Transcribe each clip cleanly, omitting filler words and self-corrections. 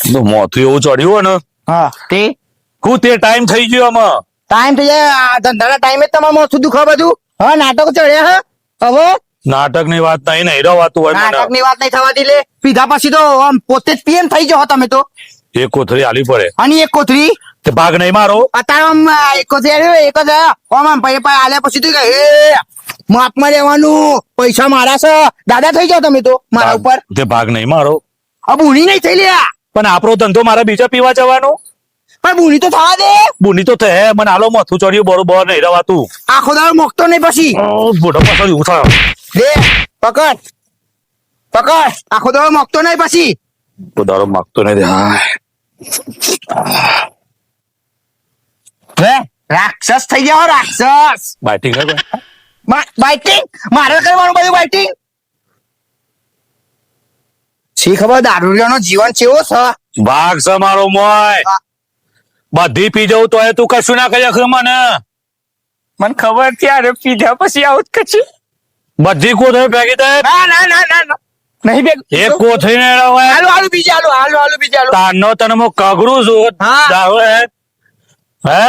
મોથું એવું ચડ્યું ને હા તે હું તે ટાઈમ થઈ ગયો આમાં ટાઈમ થઈ જાય આ ધંધાના ટાઈમે જ તમારે મોથું દુખો બધું. હા નાટક ચડ્યા હે હવે નાટક ની વાત નહીં ને હીરો વાતું હોય નાટક મને ની વાત નહીં થવાતી લે પીધા પછી તો આમ પોતે જ પીએમ થઈ જાઓ તમે તો. એક કોથળી આલી પડે અને એક કોથળી તે ભાગ નહીં મારો અત્યારે આમ એક કોથળી આવ્યો એક જ આમ આમ પછી આલ્યા પછી તો કે હે માપમાં રહેવાનું પૈસા મારા છે દાદા થઈ જાઓ તમે તો મારા ઉપર. તે ભાગ નહીં મારો આ બુની નહીં થઈ લ્યા પણ આપણો ધંધો મારા બીજા પીવા જવાનો પણ બુની તો થવા દે. બુની તો થે મને આલો મોથું ચડ્યું બરોબર નહીં રવાતું આખો દાડો મોકતો નહીં પછી મોઢો પાછળ એવું થાય લે પકડ પકડ આખો દાડો મોકતો નહીં પછી. તો દારો માગતો નહીં હે રાક્ષસ થઈ ગયા હો રાક્ષસ. બાઇટિંગ હે કોઈ? બાઇટિંગ મારે કરવાનું બધું બાઇટિંગ. શી ખબર દારૂડિયાનો જીવન કેવો છે. ભાગ છે મારો મોય બધી પી જવું તો તું કશું ના કરી શકે મને મને ખબર ત્યારે પીધા પછી આવું જ કશું. બધી કોથળી ભેગી થાય ના ના ના ના ના. નહીં બે એક કોથળી ને રવાય હાલો હાલો બીજા હાલો હાલો હાલો બીજા હાલો. તારનો તને હું કગરું છું હા. દારૂ હે હે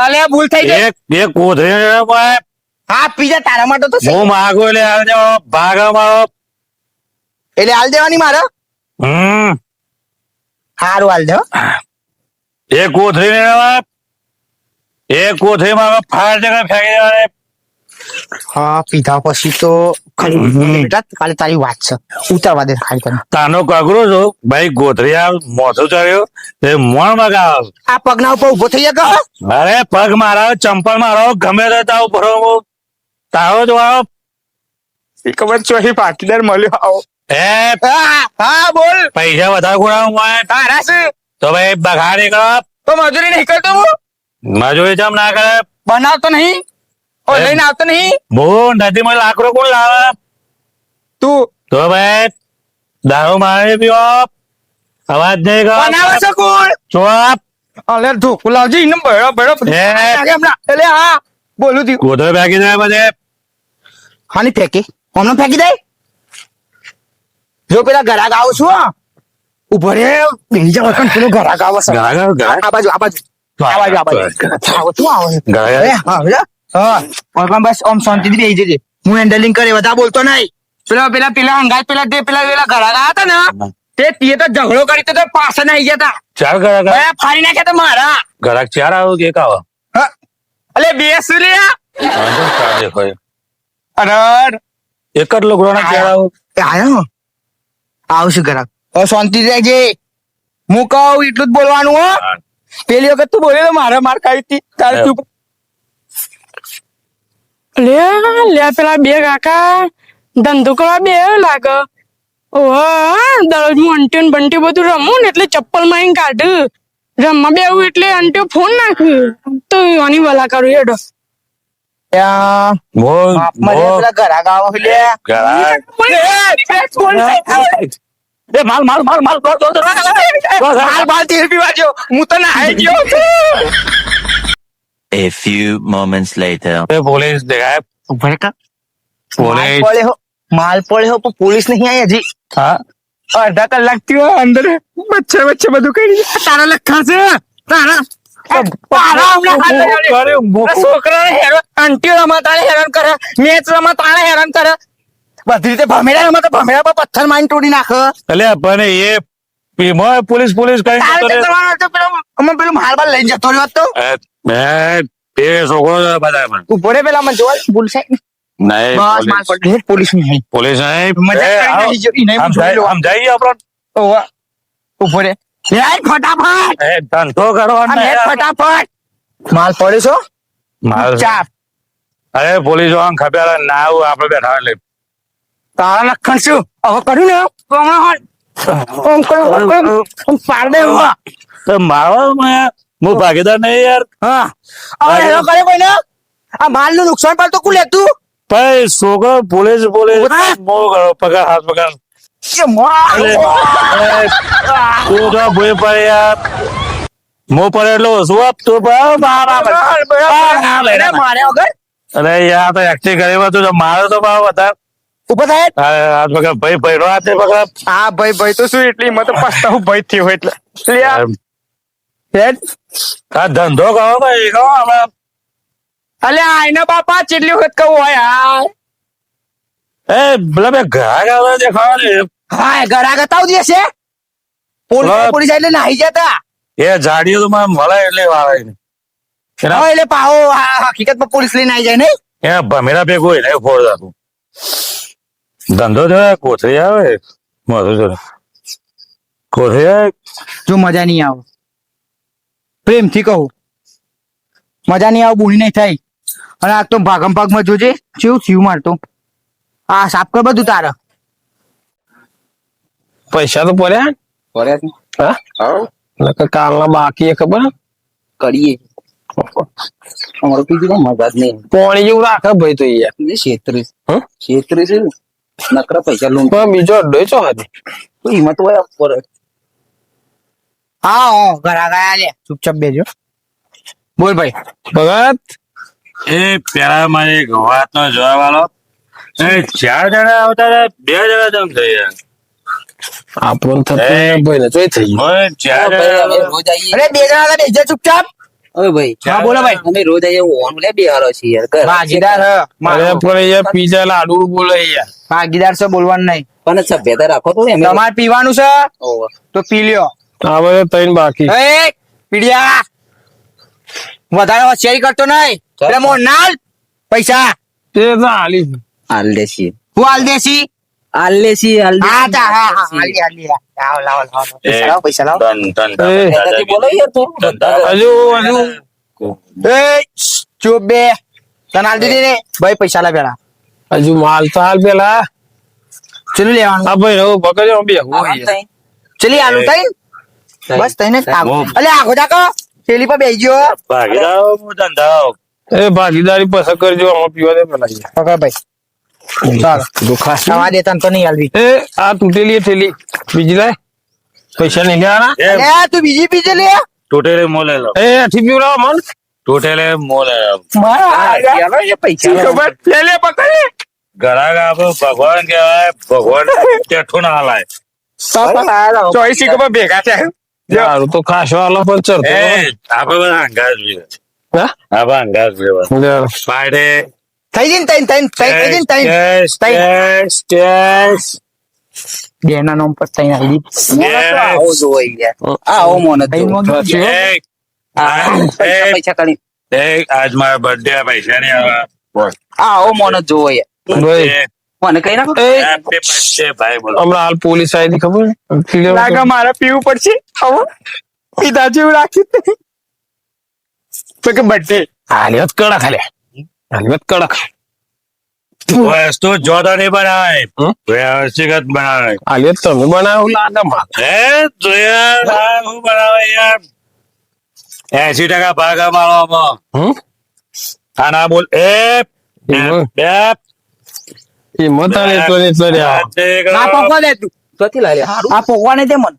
અલે ભૂલ થઈ ગઈ. એક કોથળી ને રવાય હા પીજા તારા માટે તો હું માગો એટલે આવજો ભાગ મારો એટલે હાલ દેવાની મારે હમ હારું હાલ દે હો. એક કોથળી ને રવાય એક કોથળી માં ફાયર જગા ફેંકી દેવાને હા પીધા પછી તો ખાલી બેટા કાલે તારી વાત છે ઉતારવા દે ખાલી તને. તાનો કગરું છું ભાઈ ગોથળી આ મોથું ચડ્યો તે મોણ મગાવ આ પગના ઉપર ઉભો થઈ ગયા અરે પગ મારો ચંપલ મારો ગમે તે તાવ ભરો તારો જ વાળો ખબર ચોહી પાટીદાર મળ્યો આવો. એ હા બોલ પૈસા વધારે ગુણાવ તારા છે તો ભાઈ બગાડી કરો તો મજૂરી નહીં કરતો હું મજૂરી ચમ ના કરે બનાવતો નહીં ઓ લઈને આવતો નહીં બહુ નદી માં લાકડો કોણ લાવે તું તો ભાઈ દારૂ મારે પીવો અવાજ નહીં કરો બનાવે છે કોણ ચોપ અલે ધોકું લાવજે ઇને બળો બળો એટલે હા બોલું તું ગોથળી ફેંકી દે બધે હાની ફેંકી હમણાં ફેંકી દે જો પેલા ઘરાક આવું છું ઉભો રે બેહી જાવ કણ પેલો ઘરાક આવો છે આ બાજુ આ બાજુ આ બાજુ આ બાજુ આવો તું આવો હા ઓલમાં બસ ઓમ શાંતિથી બેહી જજે હું હેન્ડલિંગ કરે બધા બોલતો નહીં પેલા અંગાત પેલા ઘરાક આવ્યા હતા ને તે તો ઝઘડો કરી તો પાછા ના આવી ગયા હતા ચાર ગરાક ફાડી નાખ્યા તો મારા ગરાક ચાર આવો કે એક આવો અલે બેસ રે ચાર દેખાય અરે એક જ લોકો ચાર આવો આયો આવશું ઘરાક હવે શાંતિ રહેજે હું કહું એટલું જ બોલવાનું હો પેલી વખત તું બોલે મારે માર ખાઈ હતી તારે તું લે લે પેલા બે કાકા ધંધો કરવા બે લાગે ઓહો દરરોજ હું અંટીઓ બંટી બધું રમું ને એટલે ચપ્પલ માં કાઢ રમવા બેવું એટલે અંટીઓ ફોન નાખ્યું તો આની વલા કરું હેડો પેલા ઘરાક આવો લે માલ માલ માલ માલ હાલ બાલ તેલ પીવા જો હું તો ના ગયો A few moments later. Police દેખાય પોલીસ માલ પડે હો પણ પોલીસ નહીં આવી હજી હા અડધા કલાક થયો અંદર વચ્ચે બધું કરી તારા લખા છે તારા છોકરા આંટીઓ રમતા હેરાન કરે મેચ રમતા હેરાન કરે બધી રીતે ભમેડા રમતા ભમેડા પર પથ્થર મારીને તોડી નાખે એટલે પણ એ પોલીસ પોલીસ કઈ પેલું માલ બાલ લઈને જતો રહ્યો તો એ છોકરો બધા પણ ઉભો રે પેલા મને જોવા પોલીસ નહીં બસ માલ પડે પોલીસ નહીં પોલીસ નહીં મજાક જઈએ આપણો ઉભો રે ફટાફટ ધંધો કરવાનો ફટાફટ માલ પડે છો માલ ચાપ અરે પોલીસ આમ ખબર ના આવું આપડે બેઠા એટલે તારા લખણ શું હવે કર્યું ને પાડ દે તો મારવા હું ભાગીદાર નહીં યાર હા હવે હેરો કરે કોઈ ને આ માલ નું નુકસાન પર તો કુલ લેતું ભાઈ છોકરો પોલીસ પોલીસ મો કરો પગાર હાથ પગાર તું તો ભૂઈ પડે યાર મો પડે એટલો શું આપતો મારે વગર અરે યાર તો એક્ટિંગ કરી તું મારે તો ભાવ વધારે ઉપર થાય આ વખત ભાઈ ભૈરો હાથે વખત હા ભાઈ ભાઈ તો શું એટલી મત પસ્તાવું ભાઈ થયો એટલે લે આ હેડ. આ ધંધો કહો ભાઈ કહો આપણે અલ્યા આઈના બાપા કેટલી વખત કહું હોય યાર. પેલા બે ઘરાક આવે દેખાવા ને હા ઘરા ગતાવ દેશે હા. પોલીસ એટલે નાહી જતા એ જાડીઓ તો મને મળે એટલે વાળે હા એટલે પાહો હકીકતમાં પોલીસ લઈને આવી જાય નહીં. એ ભમેરા ભેગું હોય ને ફોડ જાતું ધંધો જો કોથળી આવે મધુ જો કોથળી આવે જો મજા નહીં આવે પ્રેમથી કહું મજા નહીં આવે બુણી નહીં થાય અને આ તો ભાગમ ભાગમાં જોજે કેવું થયું મારતો આ સાફ કર બધું તારે પૈસા તો પડ્યા હા કાલના બાકી એ ખબર કરીએ અમારું કીધું મજા જ નહીં પોણી જેવું રાખે ભાઈ તો યાર છેતરી હમ? છેતરી છે નકરા પૈસા લઉં પણ બીજો અડ્ડો ચો હતી હિંમત હોય પર હા ઘરા ગયા લે ચૂપચાપ બેજો બોલ ભાઈ ભગત એ પેલા મારે એક વાત નો જવાબ આલો એ 4 જણા આવતા હતા 2 જણા જમ થઈ ગયા આપણો થતું ભાઈ ને જોઈ થઈ ગયું ઓય 4 જણા અરે બે જણા હતા બેજો ચૂપચાપ હવે ભાઈ હા બોલો ભાઈ અમે રોજ અહીંયા ઓન લે બેહારો છે યાર ઘર ભાગીદાર હ અરે પણ અહીંયા પીઝા લાડુ બોલે યાર ભાગીદાર છે બોલવાનું નહીં પણ સભ્યતા રાખો તો એમ તમારે પીવાનું છે ઓહો. તો પી લ્યો આ બધા ત્રણ બાકી એ પીડિયા વધારે હોશિયારી કરતો નહીં એટલે મોહનલાલ પૈસા તે તો હાલી હાલ દેશી હું હાલ દેશી હાલ લેશી હાલ હા તા હા હા હાલી હાલી લાવો લાવો લાવો પૈસા લાવો દેશી બોલો યાર તો હજુ હજુ એ ચૂપ બે તને હાલ દીધી ને ભાઈ પૈસા લા પેલા હજુ માલ તો હાલ પેલા ચલું લેવાનું આ ભાઈ હવે બકજો બે ચલી આલું તઈ બસ તઈને અલે આખો જાકો થેલી પર બેસી ગયો એ ભાગીદારી પસંદ કરજો આમાં પીવા દે પેલા યાર. પકડ ભાઈ ચાલો દુખા સવા દે તને તો નહીં હાલવી એ આ તૂટેલી થેલી બીજી લાય પૈસા નહીં લેવાના અલે તું બીજી બીજી લે ટોટેલે મોલે લો એ અઠી પીવડાવો મન ટોટેલે મોલે પૈસા ખબર લે લે પકડ ઘરાક આપો ભગવાન કહેવાય ભગવાન ટેઠું ના હલાય ચોઈસી ખબર ભેગા થયા સારું તો ખાસો આલો પણ ચરતો એ આપણે બધા અંગાજ જોઈએ હા આપણે અંગાજ જોઈએ લે. પાડે થઈ જઈને તૈન તૈન થઈ જઈને તૈન બે ના નામ પર તૈન આવી આવો જોઈ યાર આવો મોન તૈન સાચી વાત. પૈસા કાઢી આજ મારા બર્થડે પૈસા નહીં આવે આવો મોન જોવો યાર ભાઈ મને કઈ નાખો Happy birthday, ભાઈ બોલો હમણાં હાલ પોલીસ આવી ખબર લાગે મારે પીવું પડશે હવે પીધા જેવું રાખ્યું તો કે બર્થડે હાલિયત કડક હાલ્યા હાલિયત કડક વસ્તુ જોતો નહીં બનાવાય હમ? વ્યવસ્થિત બનાવાય હાલિયત તમે બનાવો લાગે માલ જોયા હું બનાવે યાર 80% ભાગ અમારો આ ના બોલ એ હિંમત આલે તો ને તો રહ્યા. ના પોકવા દે તું ક્યાંથી લાવ્યા આ પોકવા નહીં દે મન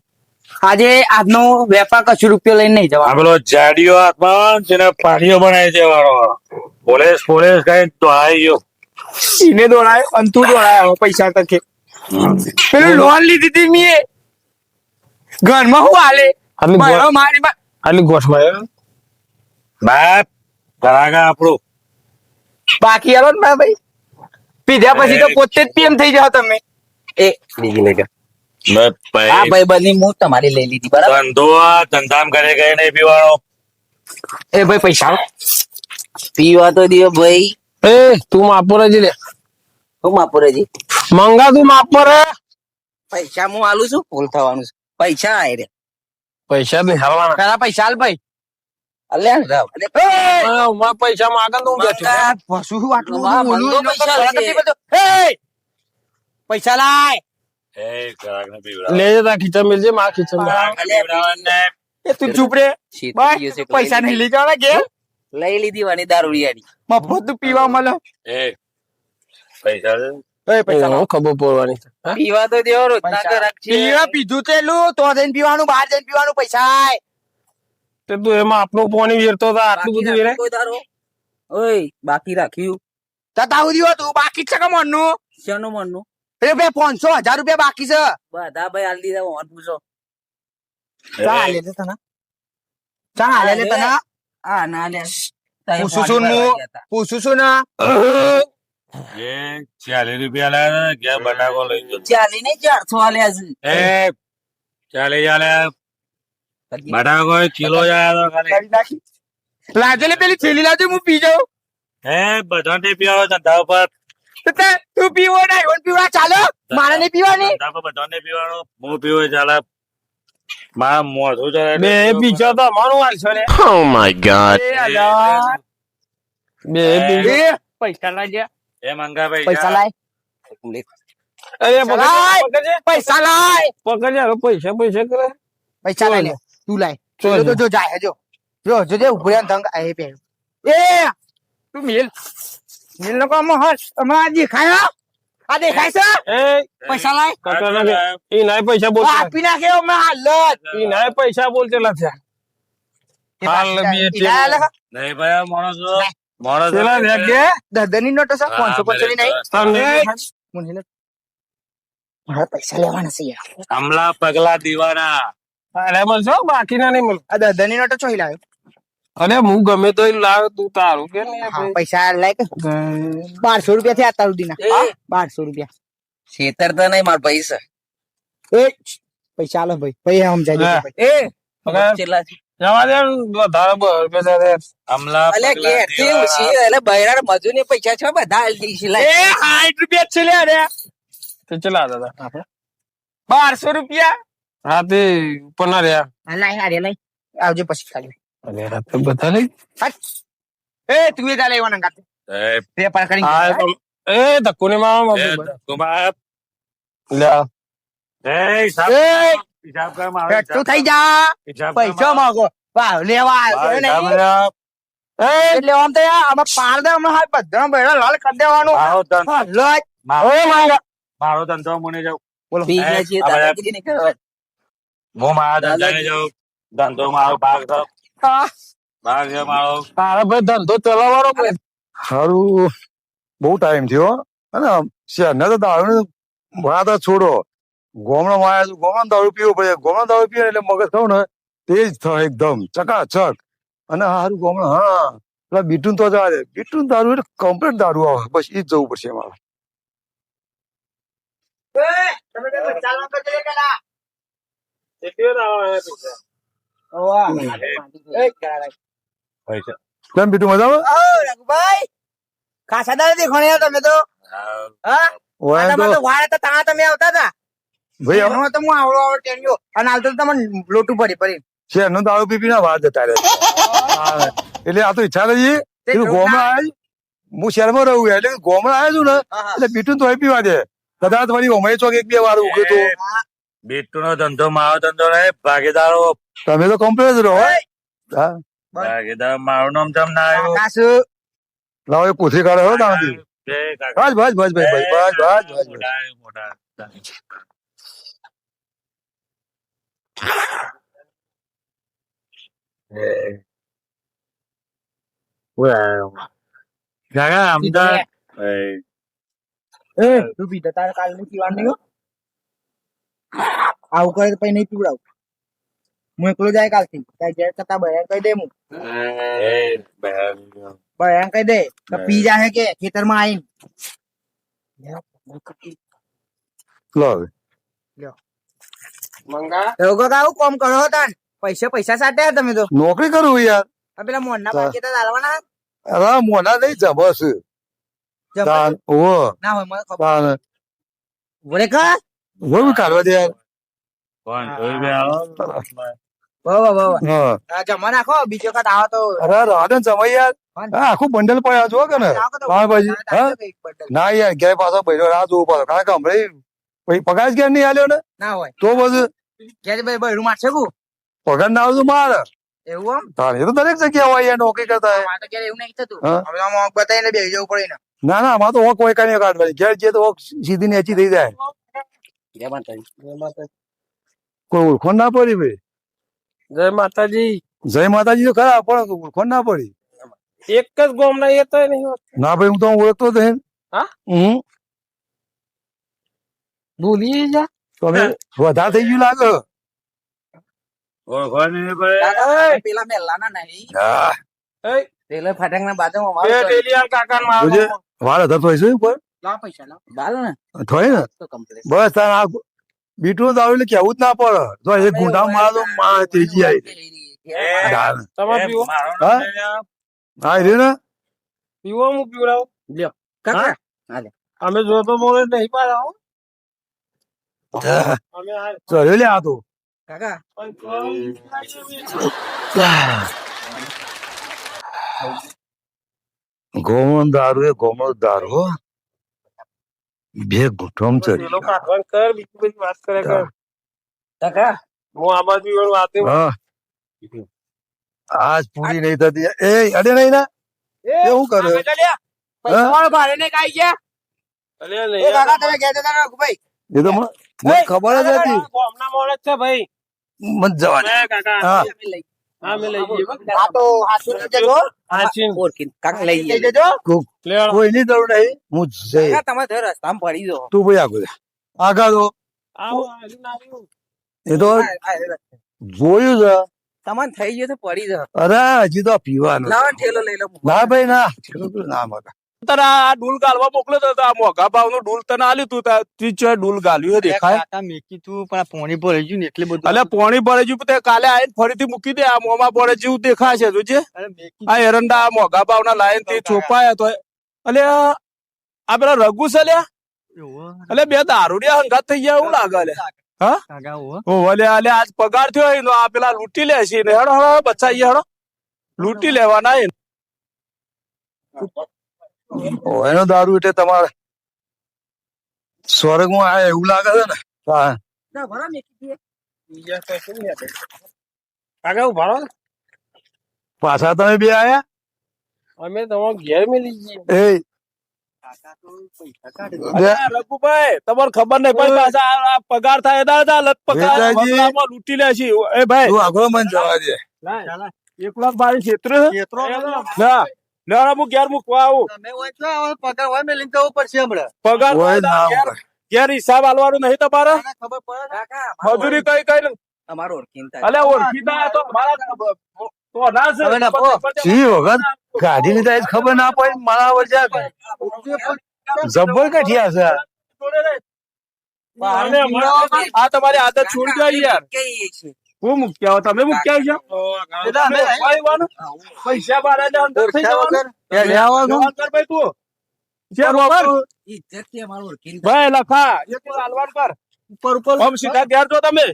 આજે આજનો વેપાર કશું રૂપિયો લઈને નહીં જવા આ પેલો જાડીઓ હાથમાં જેને પાણીઓ બનાવી દેવાનો પોલીસ કઈ દોડાઈ ગયો એને દોડાય અને તું દોડાય પૈસા તકે પેલું લોન લીધી હતી મીએ ઘરમાં હું હાલે આટલી મારો ગોઠ મારી આટલી ગોઠમાં બાપ ઘરાકા આપણું બાકી આલો ને મારા ભાઈ પીધા પછી તો પોતે જ પીએમ થઈ જાવ તમે એ બીજી લઈ જા બસ આ ભાઈ ભાઈ બની હું તમારી લઈ લીધી બરાબર ધંધો ધંધામ કરે કઈ નહીં પીવાનો એ ભાઈ પૈસા આલો. પીવા તો દિયો ભાઈ એ તું માપોર જ લે હું માપુરેજી મંગા તું માપોર પૈસા હું આલું છું ફૂલ થવાનું છે પૈસા આય રે પૈસા નહીં હાલવાના પેલા પૈસા હાલ ભાઈ અલ્યા ને રાવ મારા પૈસા માંગે તો હું બેઠો શું આટલું માં બધું મંદો ઓલું પૈસા એનો લેશે. નથી બધું. એ! પૈસા લાય એ ઘરાકને પીવડાવો. લે જતા ખીચા મિલજે માં ખીચા ઘરાકને પીવડાવવાને એ તું ચૂપ રે બસ પૈસા નહીં લઈ જવાના કે લઈ લીધી વાની દારૂડિયાની મફત તું પીવા મળે એ પૈસા છે? એ પૈસા લાવ. હું ખબર પડવાની છે. હા? પીવા તો દેવો રોજ ના પૈસા. કરાક છે પીવા પીધું તેલું તો જઈને પીવાનું બહાર જઈને પીવાનું પૈસા આય. તે તું એમાં આપણું પાણી વેરતો હતો આટલું બાકી બધું વેરે રાખ્યું કોઈ દારૂ? ઓય બાકી રાખ્યું તો તાવ દીવો તું બાકી જ છે કે મનનું શેનું મનનું એ બે 500 રૂપિયા બાકી છે બધા ભાઈ હાલ દીધા ઓન પૂછો ચા હાલે છે તને ચા હાલે છે તને હા ના લે પૂછું છું પૂછું છું ને એ 40 રૂપિયા લાયા ગયા બટાકો લઈ ગયો ચાલી નહીં 400 આલ્યા છે એ 40 આલ્યા બટાકો કિલો જાય તો ખાલી કરી નાખી લાજે લે પેલી થેલી લાજે હું પી જાઉં એ બધાને પીવા ધંધા ઉપર તો તે તું પીવો ના ઓન પીવા ચાલો મારે નહીં પીવાની ધંધા પર બધાને પીવાનો હું પીવો ચાલે મારા મોઢું ચાલે બે બીજો તો અમારું હાલ છે ને Oh my god. એ અલા બે બીજો એ પૈસા લાગ્યા એ મંગા પૈસા લાય અરે લાય. પકડજે પૈસા લાય પકડજે હવે પૈસા કરે પૈસા લાય લે તું લાય ચાલ. જો જો જાય જો જો જો ઉભરે ધંગ એ પે એ તું મિલ નો કામ હસ અમાર દેખાય આ દેખાય છે એ પૈસા લાય કટો ના ઈ નાય પૈસા બોલતે આપી નાખે અમે હાલત ઈ નાય પૈસા બોલતે લથ્યા હાલ બી એટલે નહીં ભાઈ માણસ પેલા વેગે દર્દની નોટો છે 500 ની નહીં તમને મુને મારા પૈસા લેવાના છે યાર કમલા પગલા દીવાના અરે મળશો બાકીના નહીં મળે આ દર્દની નોટો ચોઈ લાવ્યો અરે હું ગમે તો લાવ તું તારું કે નહીં હા પૈસા લાય કે 1200 રૂપિયા થયા અત્યાર સુધીના 1200 રૂપિયા છેતરતા નહીં માર પૈસા એ પૈસા આલો ભાઈ ભાઈ સમજાય હા. ભાઈ એ પગાર. કેટલા છે જવા દે વધારે રૂપિયા દે કમલા અલે ઘેર થી ઉછી એટલે બૈરાડ મજૂરી પૈસા છે બધા હાલ દીધી લે એ 60 રૂપિયા છે લે અરે તો ચલા દાદા આપણે 1200 રૂપિયા હા તે ઉપર ના રહ્યા હા લાય હારે લાય આવજો પછી ખાલી અરે હા તો બધા લઈ એ તું એ ચાલે એવાના ગાતે એ પેપર કરી હા એ ધક્કો ને માવા કુમાર લે હિસાબ કર મારો તું થઈ જા હિસાબ કર પૈસા મારો. માંગો વાહ લેવા આવ્યો હિસાબ નહીં કર. એટલે આમ તો યાર આમાં પાર દે હમણાં હાલ બધા બૈરા લાલ કરી દેવાનું મારો ધંધો હા, લઈ. મારો ધંધો મને જાઉં બોલો પી ગયા છીએ આ બધા- દાદાગીરી નહીં કરવા હું મારા ધંધાને જાઉં ધંધો મારો ભાગ છે હા. ભાગ છે મારો તારા ભાઈ ધંધો ચલાવવાનો કે સારું બહુ ટાઈમ થયો અને શહેરના તો દારૂ વાત જ છોડો ગોમડા માં આવ્યા ગોમડા દારૂ પીવો પડે ગોમડા દારૂ પીવે એટલે મગજ થયું ને તેજ થાય એકદમ ચકાચક અને સારું ગોમડા હા પેલા બીટું તો જવા દે બીટું દારૂ એટલે કમ્પ્લીટ દારૂ આવે બસ એ જ જવું પડશે અમારે એ, તમે તો ચાલો કરજો રે પેલા. ઓવા. એ, કરાય. પૈસા કેમ બીટું મજામાં ઓ, રઘુભાઈ ખાસા દાડે દેખોણે યાર તમે તો હા ઓય આ તો તમારે તો વાળ હતા ત્યાં તમે આવતા હતા ભાઈ એનો તો હું આવડો આવડો ટેન્યો અને હાલ તો તમને લોટું પડી શહેરનો દારૂ પી પીને વાત જતા રહે હા, એટલે આ તો ઈચ્છા રહી ગોમડા આવે હું શહેરમાં રહું એટલે ગોમડા આવ્યો છું ને એટલે બીટું તો પીવા દે કદાચ વળી ઓમય ચોક એક બે વાર ઉગ્યો તો બીટુ નો ધંધો મારો ધંધો રહે ભાગીદારો તમે તો કમ્પ્લેટ રહો હા ભાગીદાર મારું નામ તમ ના આવ્યું આકાશ લાવો એ કોથળી કાઢે હો તાણથી બે કાકા. બસ બસ બસ ભાઈ બસ બસ બસ બસ મોટા, મોટા. કાકા અમદાવાદ એ તું પીતો તારે કાલ ની પીવાનું નહીં હો આવું કરે તો પછી નહીં પીવડાવું હું એકલો જાય કાલથી તારે ઘેર કરતા બહેન કહી દે હું બહેન કહી દે તો પી જાય કે ખેતરમાં આવીને લો હવે. મંગા એવું કાકા આવું કોમ કરો હો તાન પૈસા પૈસા સાટે તમે તો નોકરી કરું યાર આ પેલા મોહનના બાકી તો ચાલવાના અરે મોના નહીં જા બસ જબર. તાન ઓ ના હોય મને ખબર તાન બોલે કા હોય કાઢવા દે યાર કોણ જોઈ બે આવો વાહ વાહ વાહ હા આ જમવા નાખો બીજો કાત આવો તો અરે રાધન સમય યાર હા આખું બંડલ પડ્યા જો કે ને હા ભાઈ હા ના યાર ઘેર પાછો ભાઈ રાહ જોવું પડે કારણ કે હમણાં પછી પગાર જ ઘેર નહીં આલ્યો ને ના હોય તો બધું ઘેર ભાઈ બહેરું મારશે કુ પગાર ના આવતું મારે એવું આમ તારે એ તો દરેક જગ્યા હોય યાર નોકરી કરતા હોય. મારે તો ઘેર એવું નહીં થતું હા. હવે આમ ઓંખ બતાવીને બેસી જવું પડે ને ના ના આમાં તો હોક કોઈ કઈ કાઢવાની ઘેર જે તો હોક સીધી નેચી થઈ જાય જય માતાજી. કોઈ ઓળખોણ ના પડી ભાઈ જય માતાજી જય માતાજી તો ખરા પણ ઓળખોણ ના પડી એક જ ગોમના એ તો નહીં હોત. ના ભાઈ હું તો ઓળખતો જ નહીં હા? હમ ભૂલી જા તમે વધારે થઈ ગયું લાગે. ઓળખવાની ભાઈ કાકા, પેલા મેલ્લાના નહીં હા પેલા ફટાકના બાજુમાં બે મારો ડેલિયા કાકા જોજે વાળ હતા તો છે ઉપર લાવ પૈસા લાવ બાલ ને થોય ને તો કમ્પ્લીટ બસ તાર આ બીટું દારૂ એટલે કેવું જ ના પડે જો એક ગુંડા મારા તો માં ત્રીજી આવી તાર. તમે પીવો હા હા રે ને પીવો હું પીવડાવું લ્યો કાકા અમે જોતો બોલે નહીં પાડો અમે ચડ્યો લે આ તો કાકા ગોમણ દારૂ એ ગોમણ દારૂ હો. બે ગુઠમ ચડી પેલો કાઢવાનું કર બીજી બધી વાત કરે કર કાકા હું આ બાજુ એનું વાતે હા આજ પૂરી નહીં થતી એ અડે નહીં ને એ શું કરે પૈસા વાળો ભારે ને કાઈ ગયા અલે એ નહીં કાકા તમે કહેતા હતા ને ભાઈ એ તો મને ખબર જ હતી ગામના માણસ છે ભાઈ મને જવા દે. એ કાકા હા હા મેં લઈ જઈએ આ તો હાથું લઈ જજો હાચીન ઓળખીને કાકા લઈ લઈ જજો જજો લે કોઈની જરૂર નહીં હું જઈ કાકા તમે તો રસ્તામાં પડી દો તું ભાઈ આગળ આગળ તો આવો આજુ નાખ્યું એ તો જોયું છે તમારે થઈ ગયો તો પડી દો અરે હજી તો પીવાનું લાવો ને ઠેલો લઈ લો ના ભાઈ ના ના મગા તારે આ ડૂલ ગાલવા મોકલ્યો તો આ મોઘા ભાવનું ડૂલ તને આલ્યું તું તી છે ડૂલ ગાલ્યું દેખાય કાકા મેકી તું પણ પોણી ભરાઈ ગયું ને એટલે બધું અલે પોણી ભરે જ્યું તે કાલે આવીને ફરીથી મૂકી દે આ મોમાં ભરે જેવું દેખાય છે તુજે અરે મેકી આ એરંડા આ મોઘા ભાવના લાઈન થી ચોપાયા તો અલે આ પેલા રઘુ છે લ્યા અલે બે દારૂડિયા હંગાત થઈ ગયા એવું લાગે લે હા કાકા ઓ ઓ અલે અલે આજ પગાર થયો એનો આ પેલા લૂંટી લે છે ને હેડો હેડો બચાઈએ હેડો લૂંટી લેવાના એ એનો દારૂ એટલે તમારે સ્વર્ગમાં આ એવું લાગે છે ને હા ના ભરા મેકી દે કાકા ઉભા રહો પાછા તમે બે આયા અમે તમારો ઘેર મેલી જઈએ એ રઘુભાઈ તમારે ખબર નહીં પણ પાછા આ પગાર થાય દાદા લત પગાર વેચાજી. બદલામાં લૂંટી લે છે એ ભાઈ તું આગળ મને જવા દે એક લાખ બારી ક્ષેત્ર ના ના હું ઘેર મૂકવા આવું તમે હોય તો આવો પગાર હોય મેં લઈને જવું પડશે હમણાં પગાર ઓય ના ઘેર- હોય. ઘેર હિસાબ આલવાનું નહીં તમારે ખબર પડે કાકા મજૂરી કઈ કઈ અમારો ઓળખીને થાય અલે ઓળખીતા તો મારા તો ના છે હવે ના પો. સી વખત ગાડી લીધા એ જ ખબર ના પડી મારા વચ્ચે જબ્બર કઠિયા છે અને અમારા- આ તમારી આદત છોડી દો યાર કઈ છે હું મૂક્યા હો તમે મૂક્યા છો એટલે અમે આવવાનું? પૈસા બારા ને અંદર થઈ જવાનું. એ લે આવવાનું. જવાન કર ભાઈ તું જે રોબર ઇજ્જત થી અમારો ઓળખીને ભાઈ લખા એક વાર હાલવાન કર ઉપર ઉપર આમ સીધા ઘેર જો તમે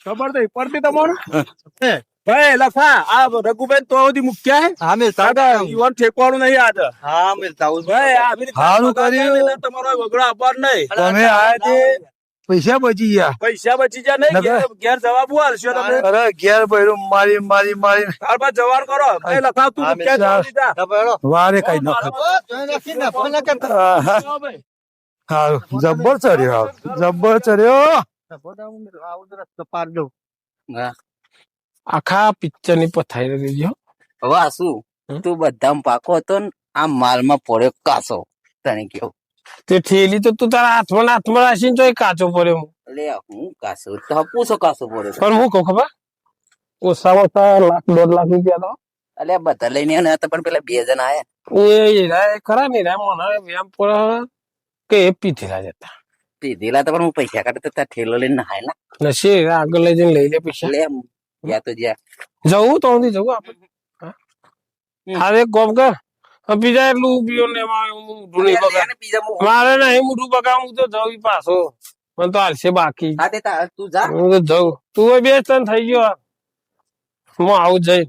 ખબર નહીં પડતી તમારું ભાઈ લખા આ રઘુબેન તો સુધી મૂક્યા હે હા મેં દાદા યુવાન ઠેકવાનું નહીં આજે હા મેં જાઉં છું. ભાઈ આવી રીતે સારું પગાર કર્યું. થાય ને તમારો વગડો આપવાનો નહીં તમે આયા તે પૈસા બચી ગયા પૈસા બચી જાય નહીં નકર- ઘેર જવાબ હાલશો તમે અરે ઘેર ભર્યું મારી મારી મારી ત્યાર બાદ જવાન કરો ભાઈ લખા તું હા, મૂક્યા મેં જવા દીધા. તમે હેડો. વારે કઈ ન જોઈ નાખી ને, ફોન ના કરતા. જાઓ ભાઈ. હારું જબ્બર ચડ્યો જબ્બર ચડ્યો આવું તો રસ્તો પાર દઉં. હા. આખા પિક્ચર ની પથારી દીધી હવે આ શું તું બધામાં પાકો હતો ને આ માલમાં પડ્યો કાસો તને કેવું તે ઠેલી તો તું તારા હાથમાં ને હાથમાં રાખીને જોઈ કાચો પડ્યો એટલે હું કાસો તો પૂછો કાસો પડ્યો પણ હું કહું ખબર ઓછામાં ઓછા લાખ 1.5 લાખ રૂપિયા તો એટલે આ બધા લઈને આવ્યા હતા પણ પેલા 2 જણા આયા એ ખરા ને મને એમ પડે કે એ પીધેલા જતા પીધેલા તો પણ હું પૈસા કાઢતો ત્યાં ઠેલો લઈને નહાય ના નશી આગળ લઈ જઈને લઈ લે પૈસા એટલે એમ યા તો જ્યાં જવું તો હું જવું આપણે હવે કોમ કર બીજા એટલું પીઓ ને બીજા મારે નહીં મોઢું બગાડ હું તો જવું પાછો મને તો હાલશે બાકી હા તે તું જા હું તો જઉં તું બે ત્રણ થઈ ગયો હું આવું જઈ